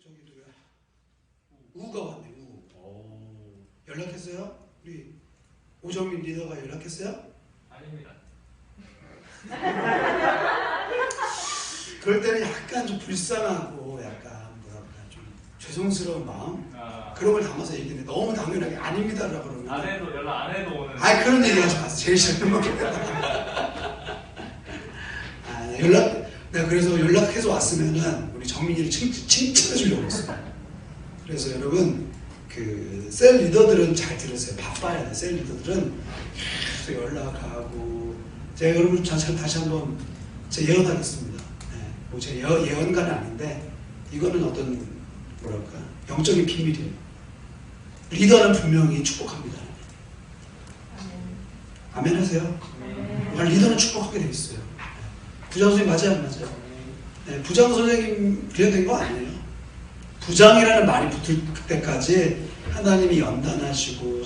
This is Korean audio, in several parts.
저기 누구야? 우가 왔네. 연락했어요? 우리 오정민 리더가 연락했어요? 아닙니다. 그럴 때는 약간 좀 불쌍하고 약간 뭐랄까 좀 죄송스러운 마음 그런 걸 담아서 얘기했는데 너무 당연하게 아닙니다라고 그러면 안 해도 연락 안 해도 오는. 아 그런 얘기 하지 마세요. 제일 싫은 거. 내가 그래서 연락해서 왔으면은 우리 정민이를 칭찬해 주려고 했어요. 그래서 여러분 그 셀 리더들은 잘 들으세요. 바빠야 돼. 셀 리더들은 계속 연락하고 제가 여러분 다시 한번 제 예언하겠습니다. 네, 뭐 제 예언가는 아닌데 이거는 어떤 뭐랄까 영적인 비밀이에요. 리더는 분명히 축복합니다. 아멘 하세요. 리더는 축복하게 돼 있어요. 부장 선생님 맞아요, 안 맞아요? 네, 부장 선생님 비례된 거 아니에요. 부장이라는 말이 붙을 때까지 하나님이 연단하시고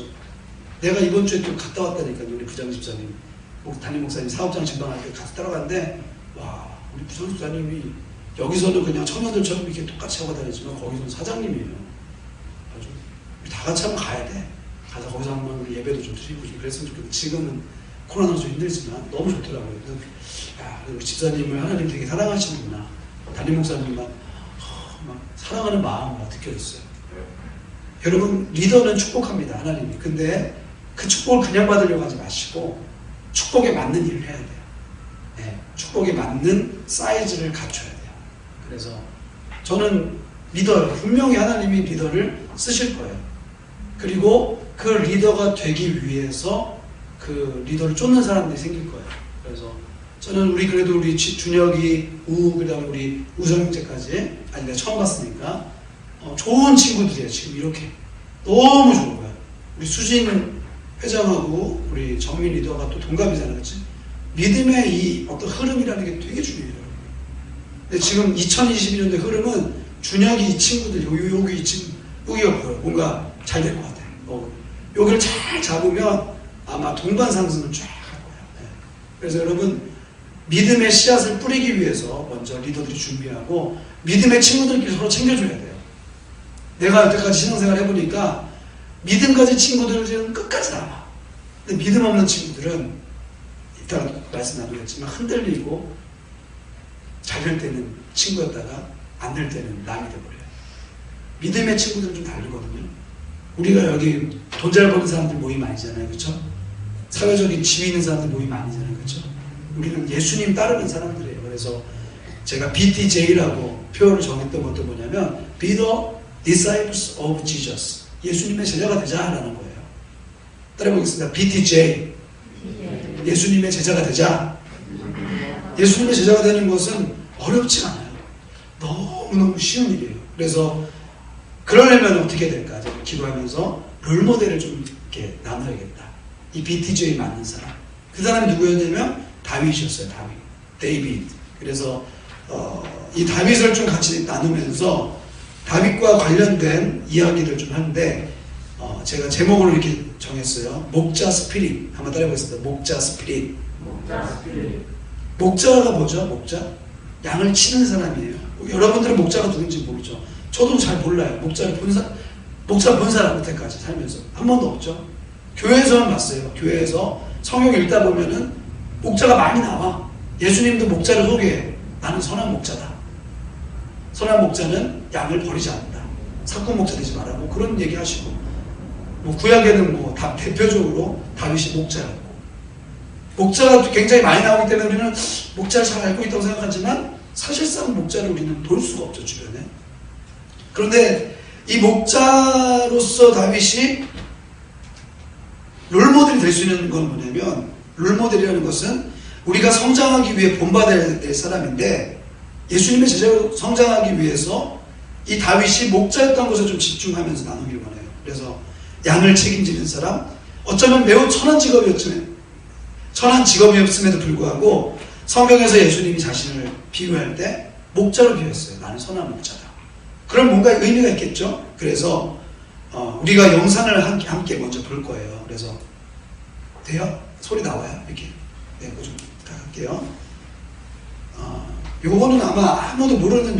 내가 이번 주에 또 갔다 왔다니까요. 우리 부장 집사님, 담임 목사님 사업장 증방할 때 같이 따라갔는데 와 우리 부장 집사님이 여기서는 그냥 청년들처럼 이렇게 똑같이 하고 다니지만 거기서는 사장님이에요. 아주 다 같이 한번 가야 돼. 가서 거기서 한번 우리 예배도 좀 드리고 좀 그랬으면 좋겠는데 지금은 코로나도 좀 힘들지만 너무 좋더라고요. 그래서 야, 우리 집사님을 하나님 되게 사랑하시는구나. 담임 목사님만 막 사랑하는 마음이 느껴졌어요. 여러분 리더는 축복합니다. 하나님이. 근데 그 축복을 그냥 받으려고 하지 마시고 축복에 맞는 일을 해야 돼요. 네, 축복에 맞는 사이즈를 갖춰야 돼요. 그래서 저는 리더예요. 분명히 하나님이 리더를 쓰실 거예요. 그리고 그 리더가 되기 위해서 그 리더를 쫓는 사람들이 생길 거예요. 그래서 저는 그래도 우리 준혁이, 그다음에 우리 우성형제까지 아니 내가 처음 봤으니까 좋은 친구들이에요. 지금 이렇게 너무 좋은 거야. 우리 수진 회장하고 우리 정민 리더가 또 동갑이잖아요, 그렇지? 믿음의 이 어떤 흐름이라는 게 되게 중요해요. 근데 지금 2022년도의 흐름은 준혁이 이 친구들 여기 이 친구 여기가 보여요. 뭔가 잘 될 것 같아. 여기를 잘 잡으면 아마 동반 상승은 쫙 할 거예요. 네. 그래서 여러분 믿음의 씨앗을 뿌리기 위해서 먼저 리더들이 준비하고 믿음의 친구들끼리 서로 챙겨줘야 돼요. 내가 여태까지 신앙생활 해보니까 믿음 가진 친구들은 끝까지 남아. 근데 믿음 없는 친구들은 이따가 말씀 나누겠지만 흔들리고 잘 될 때는 친구였다가 안 될 때는 남이 돼버려요. 믿음의 친구들은 좀 다르거든요. 우리가 여기 돈 잘 버는 사람들 모임 아니잖아요. 그렇죠? 사회적인 지위 있는 사람들 모임 아니잖아요. 그렇죠? 우리는 예수님 따르는 사람들이에요. 그래서 제가 BTJ라고 표현을 정했던 것도 뭐냐면 Be the Disciples of Jesus. 예수님의 제자가 되자라는 거예요. 따라해보겠습니다. BTJ. 예수님의 제자가 되자. 예수님의 제자가 되는 것은 어렵지 않아요. 너무너무 쉬운 일이에요. 그래서 그러려면 어떻게 될까? 제가 기도하면서 롤모델을 좀 이렇게 나눠야겠다. 이 BTJ에 맞는 사람. 그 사람이 누구였냐면 다윗이었어요. 데이비드. 그래서 이 다윗을 좀 같이 나누면서 다윗과 관련된 이야기를 좀 하는데 제가 제목으로 이렇게 정했어요. 목자 스피릿. 한번 따라해보겠습니다. 목자 스피릿. 목자가 뭐죠? 목자? 양을 치는 사람이에요. 여러분들은 목자가 누군지 모르죠. 저도 잘 몰라요. 목자 본 사람 그때까지 살면서 한 번도 없죠. 교회에서만 봤어요. 교회에서 성경 읽다 보면은 목자가 많이 나와. 예수님도 목자를 소개해. 나는 선한 목자다. 선한 목자는 양을 버리지 않는다. 사건 목자 되지 말라고 그런 얘기 하시고, 뭐 구약에는 뭐 다 대표적으로 다윗이 목자였고, 목자가 굉장히 많이 나오기 때문에 우리는 목자를 잘 알고 있다고 생각하지만 사실상 목자를 우리는 볼 수가 없죠, 주변에. 그런데 이 목자로서 다윗이 롤모델이 될 수 있는 건 뭐냐면, 롤모델이라는 것은 우리가 성장하기 위해 본받아야 될 사람인데, 예수님의 제자로 성장하기 위해서 이 다윗이 목자였던 것을 좀 집중하면서 나누길 원해요. 그래서 양을 책임지는 사람, 어쩌면 매우 천한 직업이었음에도 불구하고 성경에서 예수님이 자신을 비유할 때 목자로 비유했어요. 나는 선한 목자다. 그럼 뭔가 의미가 있겠죠? 그래서 우리가 영상을 함께 먼저 볼 거예요. 그래서 돼요? 소리 나와요? 이렇게. 네, 그거 좀 부탁할게요. 요거는 아마 아무도 모르는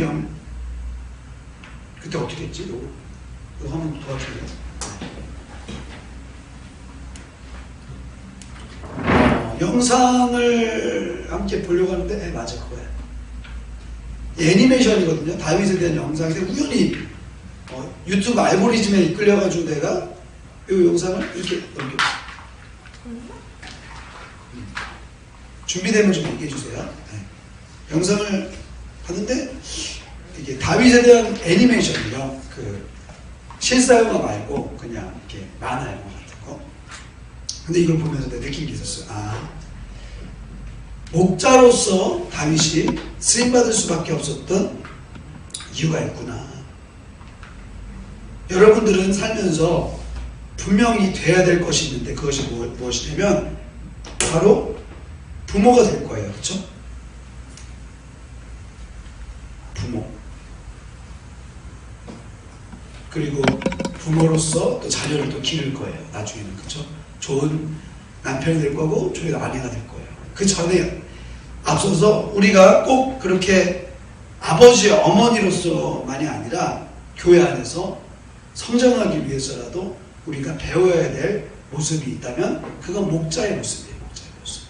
그때 어떻게 했지? 요거 한번 도와줄래요? 영상을 함께 보려고 하는데, 네, 맞아, 그거야. 애니메이션이거든요. 다윗에 대한 영상인데, 우연히 유튜브 알고리즘에 이끌려가지고 내가 이 영상을 이렇게 넘겼어요. 준비되면 좀 얘기해 주세요. 네. 영상을 봤는데, 이게 다윗에 대한 애니메이션이요. 그 실사 영화 말고 그냥 이렇게 만화 영화 같은 거. 근데 이걸 보면서 내가 느낀 게 있었어요. 아, 목자로서 다윗이 쓰임받을 수밖에 없었던 이유가 있구나. 여러분들은 살면서 분명히 돼야 될 것이 있는데 그것이 무엇이냐면 바로 부모가 될 거예요. 그렇죠? 부모. 그리고 부모로서 또 자녀를 또 기를 거예요. 나중에는. 그렇죠? 좋은 남편이 될 거고 좋은 아내가 될 거예요. 그 전에 앞서서 우리가 꼭 그렇게 아버지, 어머니로서만이 아니라 교회 안에서 성장하기 위해서라도 우리가 배워야 될 모습이 있다면 그건 목자의 모습이에요. 목자의 모습.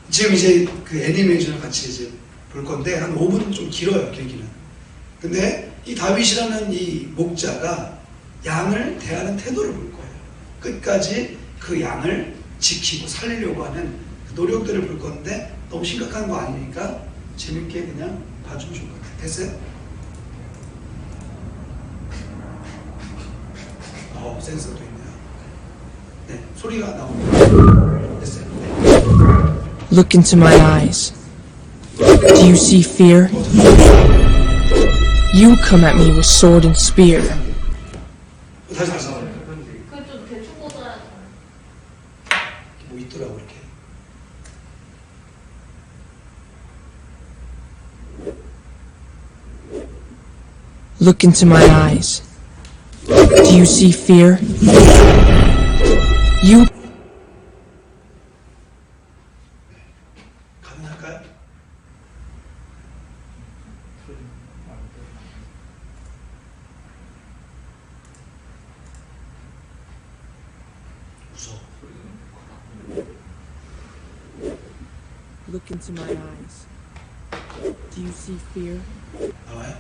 지금 이제 그 애니메이션을 같이 이제 볼 건데 한 5분 좀 길어요. 길기는. 근데 이 다윗이라는 이 목자가 양을 대하는 태도를 볼 거예요. 끝까지 그 양을 지키고 살리려고 하는 그 노력들을 볼 건데 너무 심각한 거 아니니까 재밌게 그냥 봐주면 좋을 것 같아요. 됐어요? 센서도 있네요. 네, 소리가 나오네요. 됐어요. 네. Look into my eyes. Do you see fear? You come at me with sword and spear. 다시. 그걸 좀 대충 꽂아야 뭐 있더라고 이렇게. Look into my eyes. Do you see fear? You 가능할까요? 무서워. look into my eyes. Do you see fear? 나와요?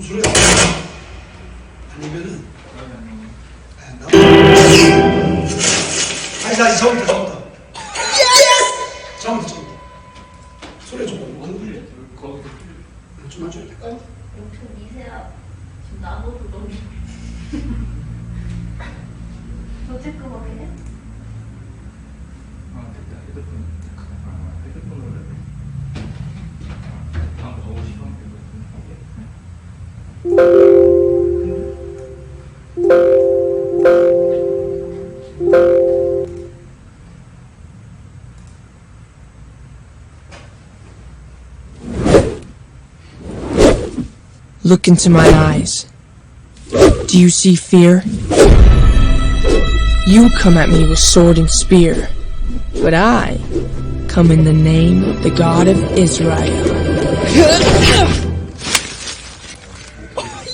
소리가 아니면은 다시 처음부터 소리 좀만 줘야 될까? 엄청 미세하. 지금 나눠도 너무. 더 쬐끄맣게 해? Look into my eyes. Do you see fear? You come at me with sword and spear, but I come in the name of the God of Israel.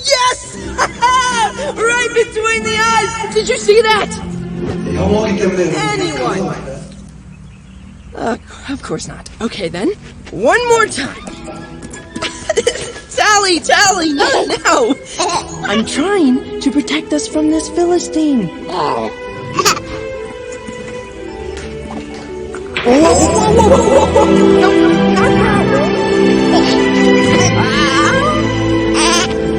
Yes! Right between the eyes! Did you see that? 영어이기 때문에 Anyone. Of course not. Okay then, one more time. Tally, not now. I'm trying to protect us from this Philistine. Whoa.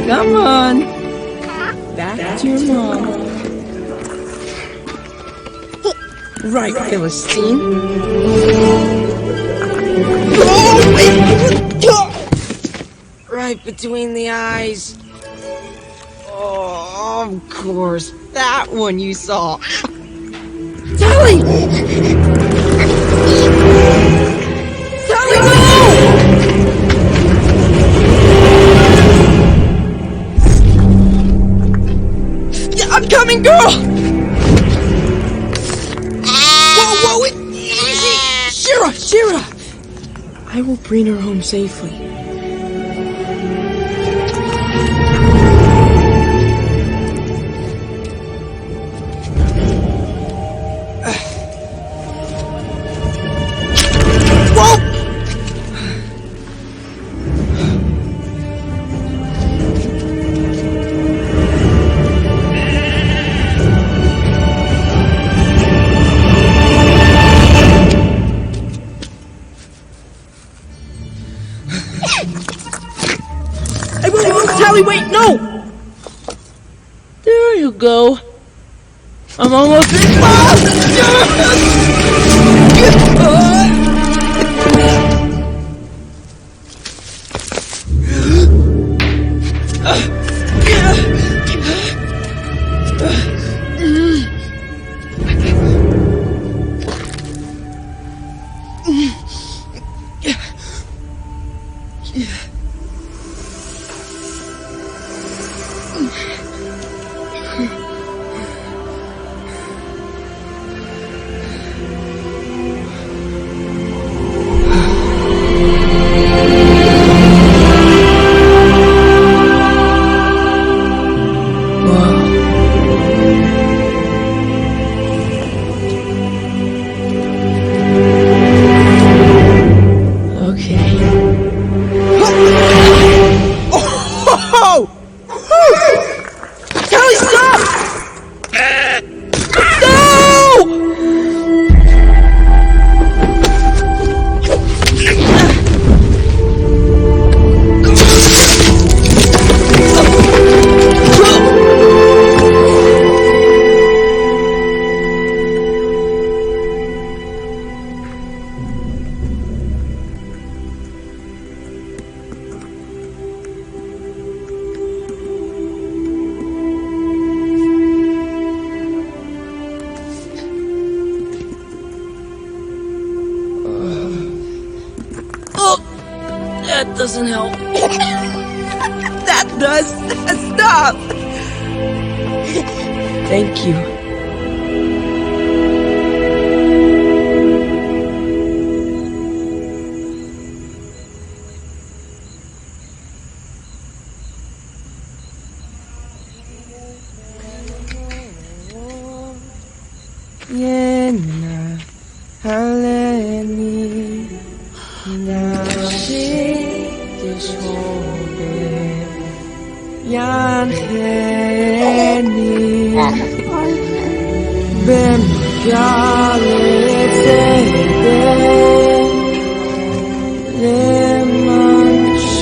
Come on. Back to your mom. Right, Philistine. Oh, wait. Right between the eyes. Oh, of course. That one you saw. Tally! Tally, no! I'm coming, girl! Whoa, easy! Shira! I will bring her home safely. Tally, wait, no! There you go. I'm almost That doesn't help. That does. Stop. Thank you. 옛날 할래니 나시들 속에 얀해니 뱀가를 세대 내 맘씨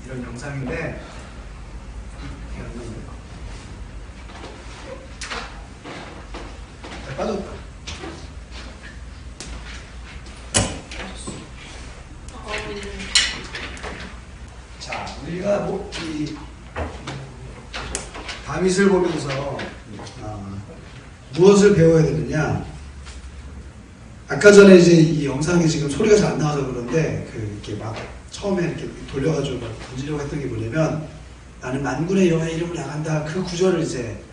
이런 영상인데 빠졌다. 자, 우리가 이 다윗을 보면서 무엇을 배워야 되느냐? 아까 전에 이제 이 영상이 지금 소리가 잘 안 나와서 그런데 이렇게 막 처음에 이렇게 돌려가지고 막 던지려고 했던 게 뭐냐면 나는 만군의 여호와의 이름을 나간다 그 구절을 이제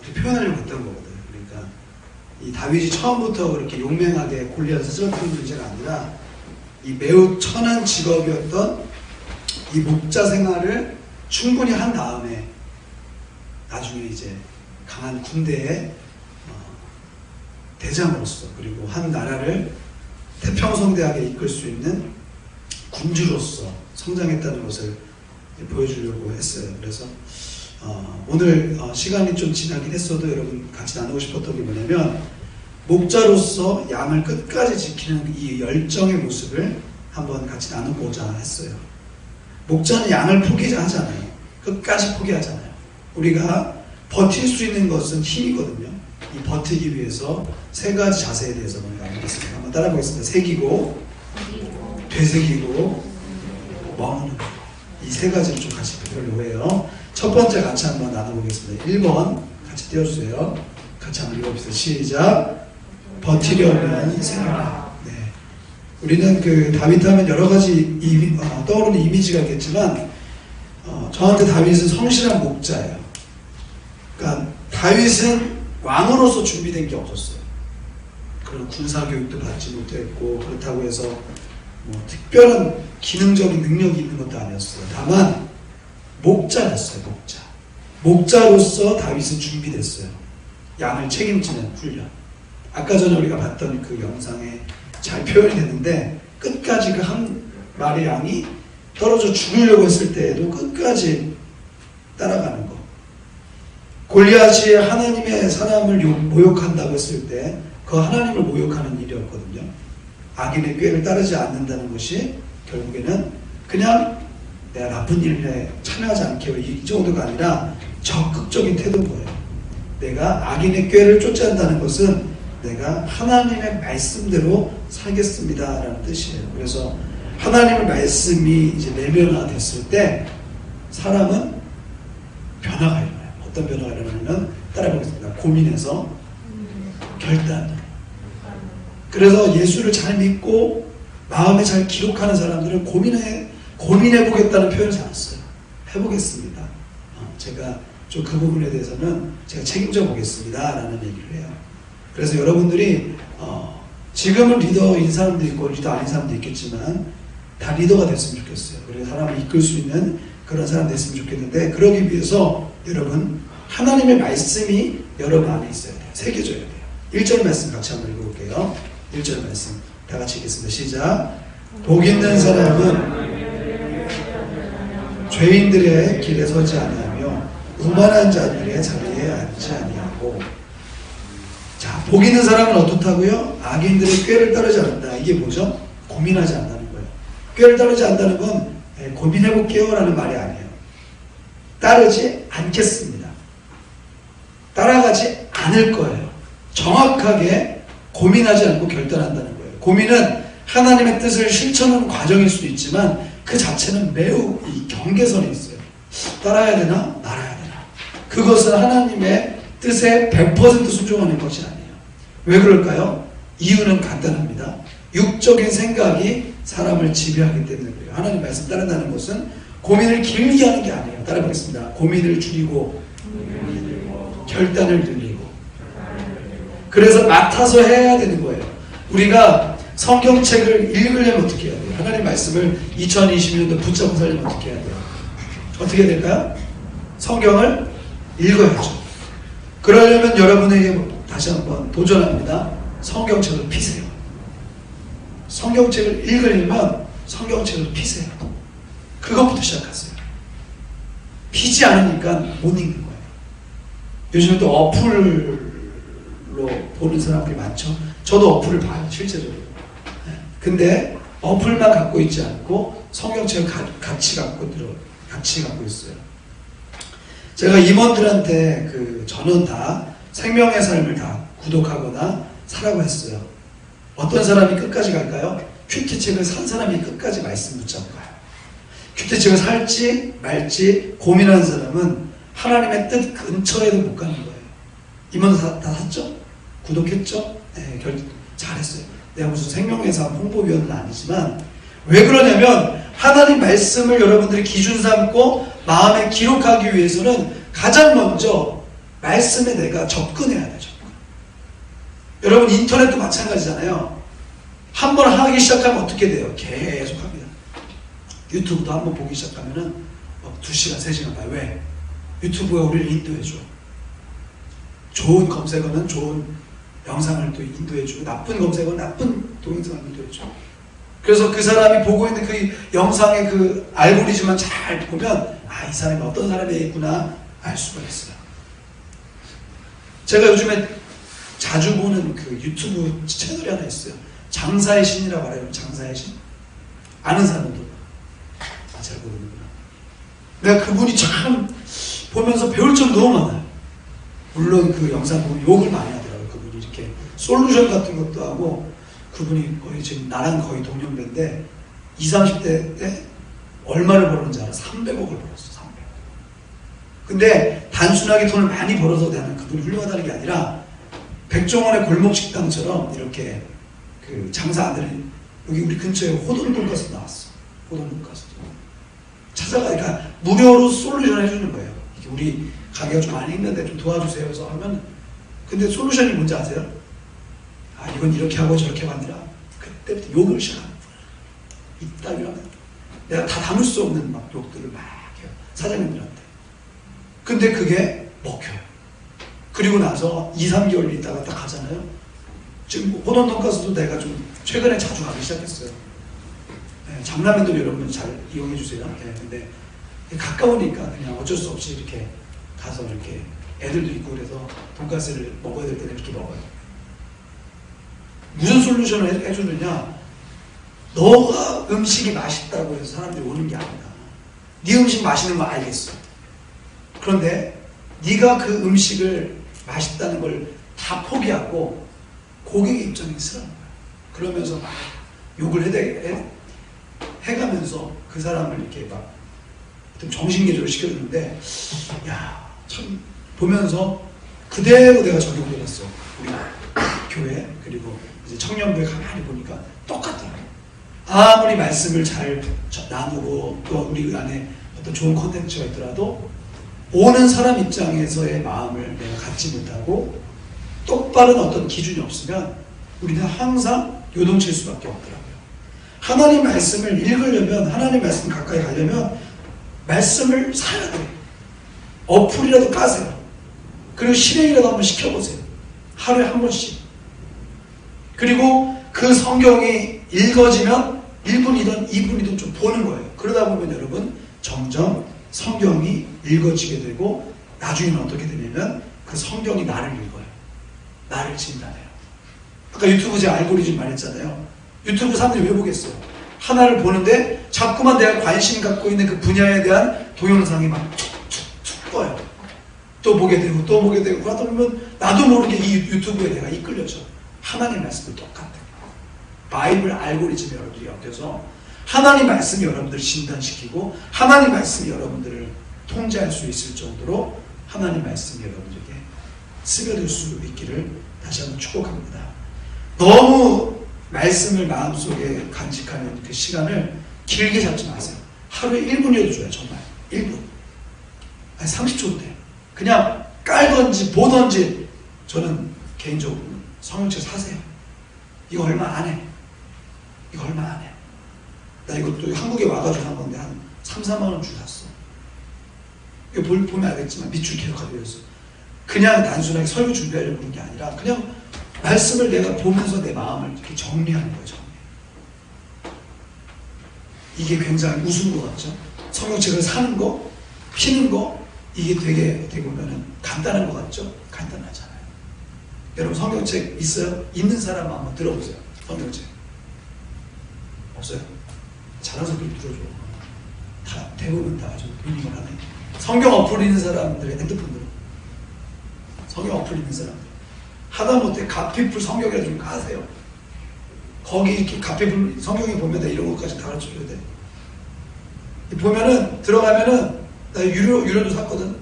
이렇게 표현하려고 했던 거거든. 그러니까 이 다윗이 처음부터 그렇게 용맹하게 골리앗을 쓰러뜨린 문제가 아니라 이 매우 천한 직업이었던 이 목자 생활을 충분히 한 다음에 나중에 이제 강한 군대의 대장으로서 그리고 한 나라를 태평성대하게 이끌 수 있는 군주로서 성장했다는 것을 보여주려고 했어요. 그래서 오늘 시간이 좀 지나긴 했어도 여러분 같이 나누고 싶었던 게 뭐냐면 목자로서 양을 끝까지 지키는 이 열정의 모습을 한번 같이 나누고자 했어요. 목자는 양을 포기하잖아요. 끝까지 포기하잖아요. 우리가 버틸 수 있는 것은 힘이거든요. 이 버티기 위해서 세 가지 자세에 대해서 우리가 알겠습니다. 한번 따라 보겠습니다. 새기고, 되새기고, 머무는 이 세 가지를 좀 같이 배우려고 해요. 첫 번째 같이 한번 나눠보겠습니다. 1번 같이 띄워주세요. 같이 한번 읽어봅시다. 시작. 버티려면 새겨라. 네. 우리는 그 다윗 하면 여러 가지 떠오르는 이미지가 있겠지만 저한테 다윗은 성실한 목자예요. 그러니까 다윗은 왕으로서 준비된 게 없었어요. 그런 군사 교육도 받지 못했고 그렇다고 해서 뭐 특별한 기능적인 능력이 있는 것도 아니었어요. 다만 목자였어요. 목자로서 다윗은 준비됐어요. 양을 책임지는 훈련. 아까 전에 우리가 봤던 그 영상에 잘 표현이 됐는데 끝까지 그 한 마리 양이 떨어져 죽으려고 했을 때에도 끝까지 따라가는 거. 골리앗이 하나님의 사람을 모욕한다고 했을 때 그 하나님을 모욕하는 일이었거든요. 악인의 꾀를 따르지 않는다는 것이 결국에는 그냥 내가 나쁜 일에 참여하지 않게 이 정도가 아니라 적극적인 태도인 거예요. 내가 악인의 꾀를 쫓아낸다는 것은 내가 하나님의 말씀대로 살겠습니다라는 뜻이에요. 그래서 하나님의 말씀이 이제 내면화 됐을 때 사람은 변화가 일어나요. 어떤 변화가 일어나냐면 따라보겠습니다. 고민해서 결단. 그래서 예수를 잘 믿고 마음에 잘 기록하는 사람들은 고민해보겠다는 표현을 잘 써요. 해보겠습니다. 제가 좀 그 부분에 대해서는 제가 책임져 보겠습니다 라는 얘기를 해요. 그래서 여러분들이 지금은 리더인 사람도 있고 리더 아닌 사람도 있겠지만 다 리더가 됐으면 좋겠어요. 그래서 사람을 이끌 수 있는 그런 사람 됐으면 좋겠는데 그러기 위해서 여러분 하나님의 말씀이 여러분 안에 있어야 돼요. 새겨져야 돼요. 1절 말씀 같이 한번 읽어볼게요. 1절 말씀 다 같이 읽겠습니다. 시작. 복 있는 사람은 죄인들의 길에 서지 아니하며 오만한 자들의 자리에 앉지 아니하고. 자, 복 있는 사람은 어떻다고요? 악인들의 꾀를 따르지 않는다. 이게 뭐죠? 고민하지 않는다는 거예요. 꾀를 따르지 않는다는 건 고민해볼게요 라는 말이 아니에요. 따르지 않겠습니다. 따라가지 않을 거예요. 정확하게 고민하지 않고 결단한다는 거예요. 고민은 하나님의 뜻을 실천하는 과정일 수도 있지만 그 자체는 매우 이 경계선에 있어요. 따라야 되나? 말아야 되나? 그것은 하나님의 뜻에 100% 순종하는 것이 아니에요. 왜 그럴까요? 이유는 간단합니다. 육적인 생각이 사람을 지배하기 때문에 그래요. 하나님 말씀 따른다는 것은 고민을 길게 하는 게 아니에요. 따라보겠습니다. 고민을 줄이고 결단을 늘리고. 그래서 맡아서 해야 되는 거예요. 우리가 성경책을 읽으려면 어떻게 해야 돼요? 하나님 말씀을 2020년도 붙잡고 살려면 어떻게 해야 돼요? 어떻게 해야 될까요? 성경을 읽어야죠. 그러려면 여러분에게 다시 한번 도전합니다. 성경책을 피세요. 성경책을 읽으려면 성경책을 피세요. 그것부터 시작하세요. 피지 않으니까 못 읽는 거예요. 요즘에 또 어플로 보는 사람들이 많죠. 저도 어플을 봐요, 실제로. 근데 어플만 갖고 있지 않고 성경책을 같이 갖고 있어요. 제가 임원들한테 그 전원 다 생명의 삶을 다 구독하거나 사라고 했어요. 어떤 사람이 끝까지 갈까요? 큐티책을 산 사람이 끝까지 말씀 붙잡고 가요. 큐티책을 살지 말지 고민하는 사람은 하나님의 뜻 근처에도 못 가는 거예요. 임원들 다 샀죠? 구독했죠? 네, 잘했어요. 내가 무슨 생명의 삶 홍보위원은 아니지만 왜 그러냐면 하나님 말씀을 여러분들이 기준 삼고 마음에 기록하기 위해서는 가장 먼저 말씀에 내가 접근해야 돼요. 여러분 인터넷도 마찬가지잖아요. 한번 하기 시작하면 어떻게 돼요? 계속 합니다. 유튜브도 한번 보기 시작하면은 2시간, 3시간 봐요. 왜? 유튜브가 우리를 인도해줘. 좋은 검색어는 좋은 영상을 또 인도해주고 나쁜 검색어는 나쁜 동영상을 인도해줘. 그래서 그 사람이 보고 있는 그 영상의 그 알고리즘만 잘 보면 이 사람이 어떤 사람이겠구나 알 수가 있어요. 제가 요즘에 자주 보는 그 유튜브 채널이 하나 있어요. 장사의 신이라고 알아요. 장사의 신. 아는 사람도 잘 모르는구나. 내가 그분이 참 보면서 배울 점 너무 많아요. 물론 그 영상 보면 욕을 많이 하더라고요. 솔루션 같은 것도 하고 그분이 거의 지금 나랑 거의 동년배인데 20, 30대 때 얼마를 벌었는지 알아? 300억을 벌었어. 300억. 근데 단순하게 돈을 많이 벌어서 나는 그분이 훌륭하다는 게 아니라 백종원의 골목식당처럼 이렇게 그 장사 안 되는 여기 우리 근처에 호돈 돈가스 나왔어. 호돈 돈가스. 찾아가니까 무료로 솔루션 해주는 거예요. 이게 우리 가게가 좀 많이 힘든데 좀 도와주세요. 그래서 하면 근데 솔루션이 뭔지 아세요? 아 이건 이렇게 하고 저렇게 하고 아니라 그때부터 욕을 시작하는 거예요. 이따위라면 내가 다 담을 수 없는 막 욕들을 막 해요. 사장님들한테. 근데 그게 먹혀요. 그리고 나서 2, 3개월 있다가 딱 가잖아요. 지금 호돈 돈가스도 내가 좀 최근에 자주 가기 시작했어요. 네, 장라면도 여러분 잘 이용해 주세요. 네, 근데 가까우니까 그냥 어쩔 수 없이 이렇게 가서 이렇게 애들도 있고 그래서 돈가스를 먹어야 될 때는 이렇게 먹어요. 무슨 솔루션을 해주느냐? 너가 음식이 맛있다고 해서 사람들이 오는 게 아니다. 네 음식 맛있는 거 알겠어. 그런데 네가 그 음식을 맛있다는 걸 다 포기하고 고객의 입장에 서라는 거야. 그러면서 막 욕을 해가면서 그 사람을 이렇게 막 정신개조를 시켜주는데 야, 참 보면서 그대로 내가 적용을 해봤어. 우리 교회 그리고 이제 청년부에 가만히 보니까 똑같더라고요. 아무리 말씀을 잘 나누고 또 우리 안에 어떤 좋은 콘텐츠가 있더라도 오는 사람 입장에서의 마음을 내가 갖지 못하고 똑바른 어떤 기준이 없으면 우리는 항상 요동칠 수밖에 없더라고요. 하나님 말씀을 읽으려면 하나님 말씀 가까이 가려면 말씀을 사야 돼요. 어플이라도 까세요. 그리고 실행이라도 한번 시켜보세요. 하루에 한 번씩. 그리고 그 성경이 읽어지면 1분이든 2분이든 좀 보는 거예요. 그러다 보면 여러분 점점 성경이 읽어지게 되고 나중에는 어떻게 되냐면 그 성경이 나를 읽어요. 나를 진단해요. 아까 유튜브 제 알고리즘 말했잖아요. 유튜브 사람들이 왜 보겠어요? 하나를 보는데 자꾸만 내가 관심 갖고 있는 그 분야에 대한 동영상이 막 툭툭툭 떠요. 또 보게 되고 또 보게 되고 그러다 보면 나도 모르게 이 유튜브에 내가 이끌려져. 하나님 말씀도 똑같아요. 바이블 알고리즘이 여러분들이 엮여서 하나님 말씀이 여러분들을 진단시키고 하나님 말씀이 여러분들을 통제할 수 있을 정도로 하나님 말씀이 여러분들에게 스며들 수 있기를 다시 한번 축복합니다. 너무 말씀을 마음속에 간직하는 그 시간을 길게 잡지 마세요. 하루에 1분이라도 줘요. 정말 1분 아니 30초도 돼. 그냥 깔던지 보던지. 저는 개인적으로 성경책 사세요. 이거 얼마 안 해. 이거 얼마 안 해. 나 이것도 한국에 와가지고 산 건데 한 3, 4만 원 주고 샀어. 이거 보면 알겠지만 밑줄 계속 가지고 있어. 그냥 단순하게 설교 준비하려고 그런 게 아니라 그냥 말씀을 내가 보면서 내 마음을 이렇게 정리하는 거예요. 정리. 이게 굉장히 우스운 것 같죠? 성경책을 사는 거, 피는 거, 이게 되게 어떻게 보면은 간단한 것 같죠? 간단하잖아요. 여러분 성경책 있어요? 있는 사람 한번 들어보세요. 성경책. 없어요? 잘한 소리 들어줘. 다 대부분 다 좀 빌리건 하네. 성경 어플 있는 사람들의 핸드폰으로. 성경 어플 있는 사람들. 하다못해 갓피플 성경이라 좀 까세요. 거기 이렇게 갓피플 성경에 보면 나 이런 것까지 다 가르쳐줘야 돼. 보면은 들어가면은 나 유료도 샀거든.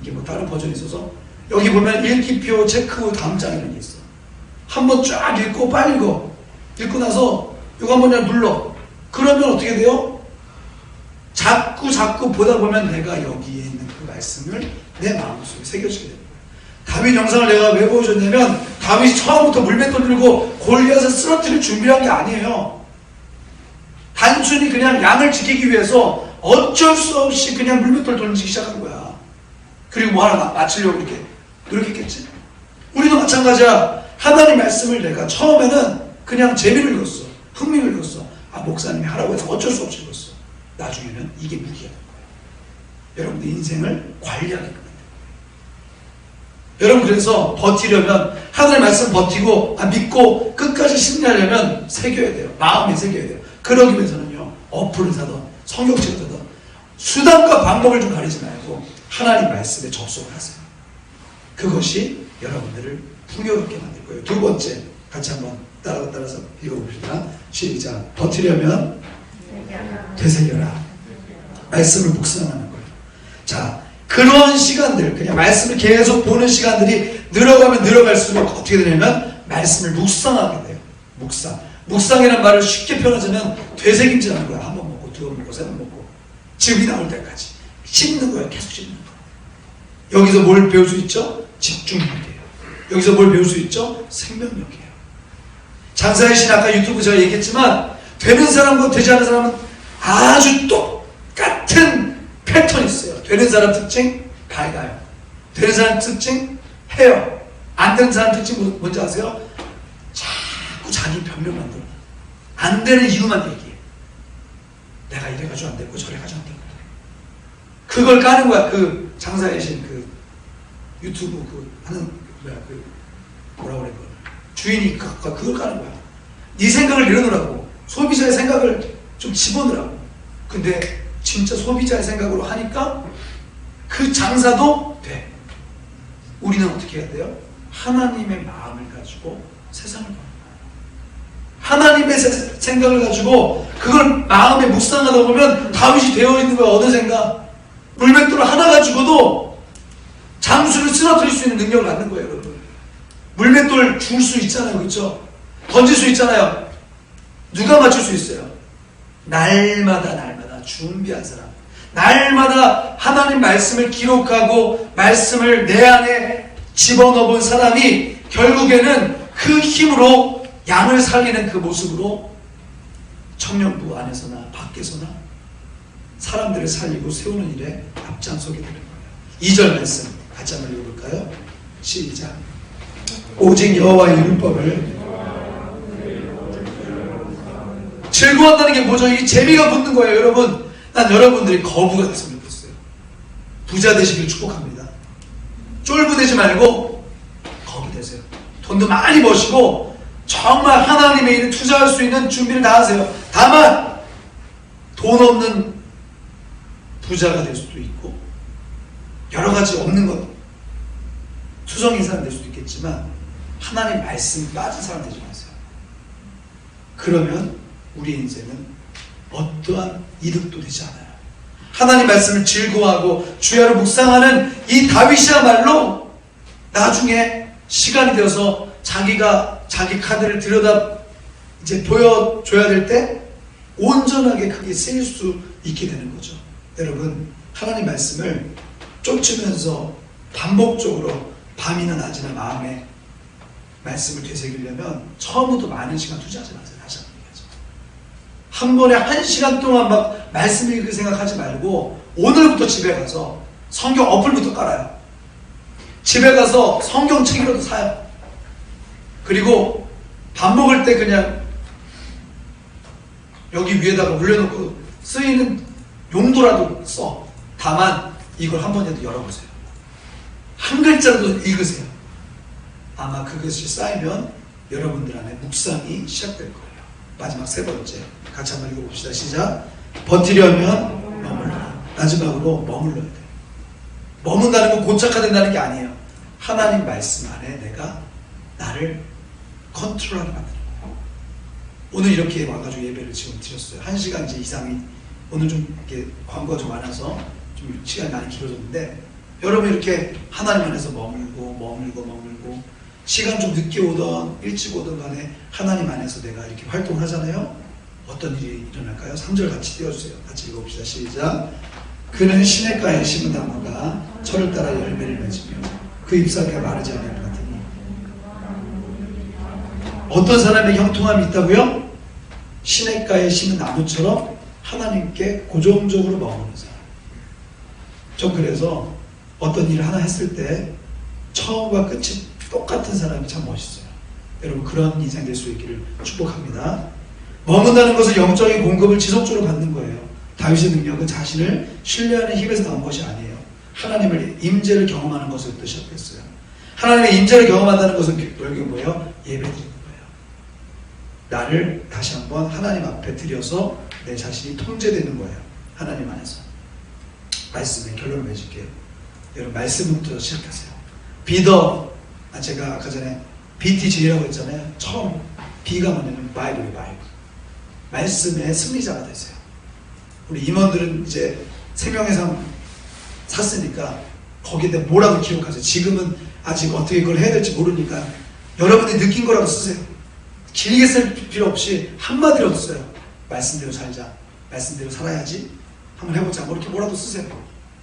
이게 뭐 다른 버전이 있어서 여기 보면 읽기표 체크 후 다음 장 이런 게 있어. 한번 쫙 읽고 빨리 읽어. 읽고 나서 이거 한번 그냥 눌러. 그러면 어떻게 돼요? 자꾸 보다 보면 내가 여기에 있는 그 말씀을 내 마음속에 새겨지게 됩니다. 다윗 영상을 내가 왜 보여줬냐면 다윗이 처음부터 물맷돌 들고 골리앗을 쓰러뜨릴 준비한 게 아니에요. 단순히 그냥 양을 지키기 위해서 어쩔 수 없이 그냥 물맷돌 던지기 시작한 거야. 그리고 뭐 하나 맞추려고 이렇게 노력했겠지. 우리도 마찬가지야. 하나님 말씀을 내가 처음에는 그냥 재미를 읽었어. 흥미를 읽었어. 아 목사님이 하라고 해서 어쩔 수 없이 읽었어. 나중에는 이게 무기가 된 거예요. 여러분들 인생을 관리하게 됩니다. 여러분 그래서 버티려면 하나님의 말씀 버티고 믿고 끝까지 승리하려면 새겨야 돼요. 마음에 새겨야 돼요. 그러기 위해서는요. 어플을 사든 성경책을 사든 수단과 방법을 좀 가리지 말고 하나님 말씀에 접속을 하세요. 그것이 여러분들을 풍요롭게 만들 거예요. 두 번째, 같이 한번 따라서 읽어봅시다. 시작. 버티려면 되새겨라. 말씀을 묵상하는 거예요. 자, 그런 시간들, 그냥 말씀을 계속 보는 시간들이 늘어가면 늘어갈수록 어떻게 되냐면 말씀을 묵상하게 돼요. 묵상이라는 말을 쉽게 표현하자면 되새김질하는 거야. 한 번 먹고, 두 번 먹고, 세 번 먹고, 지음이 나올 때까지 씹는 거예요. 계속 씹는 거예요. 여기서 뭘 배울 수 있죠? 집중력이에요. 여기서 뭘 배울 수 있죠? 생명력이에요. 장사의 신, 아까 유튜브 제가 얘기했지만 되는 사람과 되지 않은 사람은 아주 똑같은 패턴이 있어요. 되는 사람 특징 밝아요. 되는 사람 특징 해요. 안 되는 사람 특징 뭔지 아세요? 자꾸 자기 변명 만들어. 안 되는 이유만 얘기해. 내가 이래가지고 안 되고 저래가지고 안 되고. 그걸 까는 거야. 그 장사의 신 그 유튜브 그 하는 뭐라 그래 그 주인이 그걸 까는 거야. 네 생각을 내려놓으라고. 소비자의 생각을 좀 집어넣으라고. 근데 진짜 소비자의 생각으로 하니까 그 장사도 돼. 우리는 어떻게 해야 돼요? 하나님의 마음을 가지고 세상을 보는 거예요. 하나님의 생각을 가지고 그걸 마음에 묵상하다 보면 다윗이 되어 있는 거야. 어느 생각? 물맷돌을 하나 가지고도 장수를 쓰러뜨릴 수 있는 능력을 갖는 거예요, 여러분. 물맷돌 줄 수 있잖아요, 그렇죠? 던질 수 있잖아요. 누가 맞출 수 있어요? 날마다 준비한 사람, 날마다 하나님 말씀을 기록하고 말씀을 내 안에 집어넣어 본 사람이 결국에는 그 힘으로 양을 살리는 그 모습으로 청년부 안에서나 밖에서나 사람들을 살리고 세우는 일에 앞장서게 되는 거예요. 2절 말씀 같이 한번 읽어볼까요? 시작. 오직 여호와의 율법을 즐거워한다는 게 뭐죠? 이 재미가 붙는 거예요, 여러분. 난 여러분들이 거부가 됐으면 좋겠어요. 부자 되시길 축복합니다. 쫄부 되지 말고 거부 되세요. 돈도 많이 버시고 정말 하나님의 일에 투자할 수 있는 준비를 다 하세요. 다만 돈 없는 부자가 될 수도 있고 여러 가지 없는 것 투정인 사람 될 수도 있겠지만 하나님 말씀 빠진 사람 되지 마세요. 그러면 우리 인생은 어떠한 이득도 되지 않아요. 하나님 말씀을 즐거워하고 주야로 묵상하는 이 다윗이야말로 나중에 시간이 되어서 자기가 자기 카드를 들여다 이제 보여줘야 될 때 온전하게 그게 쓰일 수 있게 되는 거죠. 여러분, 하나님 말씀을 쫓으면서 반복적으로 밤이나 낮이나 마음에 말씀을 되새기려면 처음부터 많은 시간 투자하지 마세요. 다시 한번 얘기하죠. 한 번에 1시간 동안 막 말씀 읽을 생각하지 말고 오늘부터 집에 가서 성경 어플부터 깔아요. 집에 가서 성경책이라도 사요. 그리고 밥 먹을 때 그냥 여기 위에다가 올려놓고 쓰이는 용도라도 써. 다만 이걸 한 번이라도 열어보세요. 한 글자라도 읽으세요. 아마 그것이 쌓이면 여러분들 안에 묵상이 시작될 거예요. 마지막 세 번째 같이 한번 읽어봅시다. 시작. 버티려면 머물러라. 마지막으로 머물러야 돼요. 머문다는 건 고착화된다는 게 아니에요. 하나님 말씀 안에 내가 나를 컨트롤하게 만드는 거예요. 오늘 이렇게 와가지고 예배를 지금 드렸어요. 1시간 이제 이상이 오늘 좀 이렇게 광고가 좀 많아서 좀 시간이 많이 길어졌는데 여러분 이렇게 하나님 안에서 머물고 시간 좀 늦게 오던 일찍 오던 간에 하나님 안에서 내가 이렇게 활동을 하잖아요. 어떤 일이 일어날까요? 3절 같이 띄워주세요. 같이 읽어봅시다. 시작. 그는 시냇가에 심은 나무가 철을 따라 열매를 맺으며 그 잎사귀가 마르지 않을 것 같으니. 어떤 사람의 형통함이 있다고요? 시냇가에 심은 나무처럼 하나님께 고정적으로 머무는 사람. 전 그래서 어떤 일을 하나 했을 때 처음과 끝이 똑같은 사람이 참 멋있어요. 여러분 그런 인생 될 수 있기를 축복합니다. 머문다는 것은 영적인 공급을 지속적으로 받는 거예요. 다윗의 능력은 자신을 신뢰하는 힘에서 나온 것이 아니에요. 하나님의 임재를 경험하는 것으로부터 시작됐어요. 하나님의 임재를 경험한다는 것은 결국에 뭐예요? 예배드리는 거예요. 나를 다시 한번 하나님 앞에 드려서 내 자신이 통제되는 거예요. 하나님 안에서. 말씀의 결론을 맺을게요. 여러분 말씀부터 시작하세요. Be the 제가 아까 전에 BTJ라고 했잖아요. 처음 B가 뭐냐면 바이블이에요. 바이블. 말씀의 승리자가 되세요. 우리 임원들은 이제 생명의 삶 샀으니까 거기에 뭐라고 기록하세요. 지금은 아직 어떻게 그걸 해야 될지 모르니까 여러분이 느낀 거라도 쓰세요. 길게 쓸 필요 없이 한마디로 써요. 말씀대로 살자. 말씀대로 살아야지. 한번 해보자. 뭐 이렇게 뭐라도 쓰세요.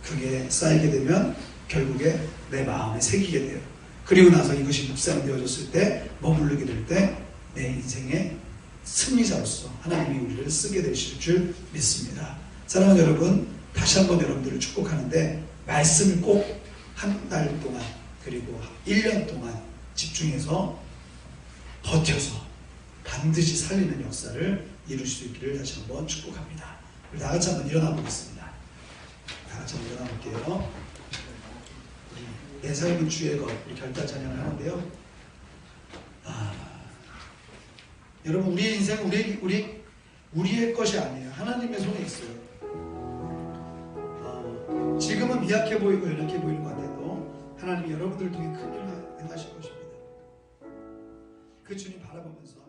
그게 쌓이게 되면 결국에 내 마음에 새기게 돼요. 그리고 나서 이것이 묵상이 되어졌을 때, 머무르게 될 때 내 인생의 승리자로서 하나님이 우리를 쓰게 되실 줄 믿습니다. 사랑하는 여러분, 다시 한번 여러분들을 축복하는데 말씀을 꼭 한 달 동안 그리고 1년 동안 집중해서 버텨서 반드시 살리는 역사를 이룰 수 있기를 다시 한번 축복합니다. 우리 다 같이 한번 일어나 보겠습니다. 다 같이 한번 일어나 볼게요. 내 삶은 주의 것, 우리 결단 찬양을 하는데요. 여러분, 우리의 인생은 우리의 것이 아니에요. 하나님의 손에 있어요. 지금은 미약해 보이고 연약해 보이는 것 같아도 하나님이 여러분들을 통해 큰 일을 행하실 것입니다. 그 주님 바라보면서